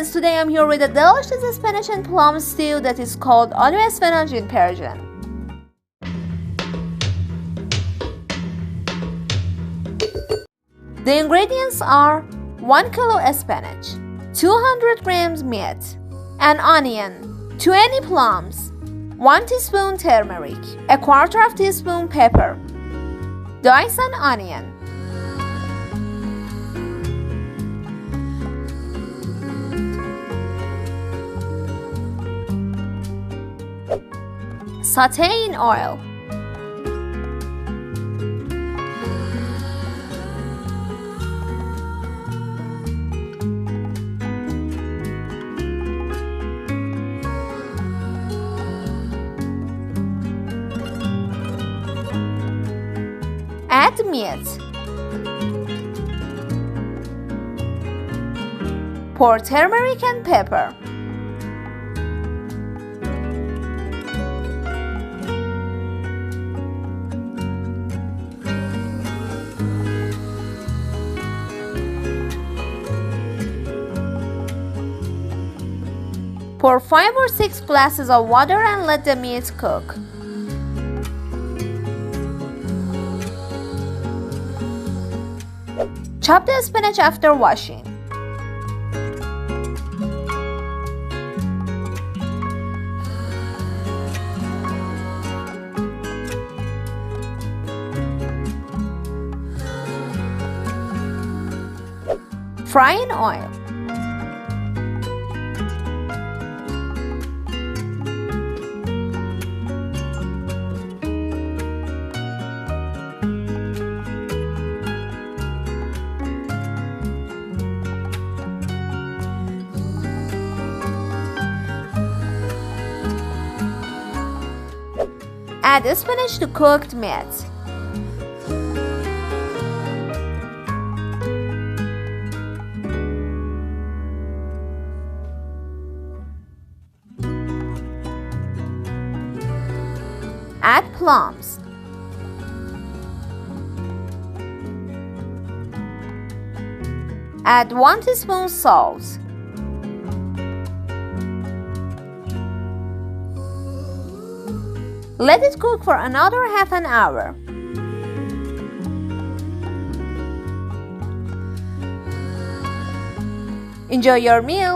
friends, today I'm here with a delicious spinach and plum stew that is called aloo spinach in Persian. The ingredients are 1 kilo spinach, 200 grams meat, an onion, 20 plums, 1 teaspoon turmeric, a quarter of teaspoon pepper, dice an onion, saute in oil. Add meat. Pour turmeric and pepper. Pour 5 or 6 glasses of water and let the meat cook. Chop the spinach after washing. Fry in oil. Add spinach to cooked meat. Add plums. Add 1 teaspoon salt. Let it cook for another half an hour. Enjoy your meal!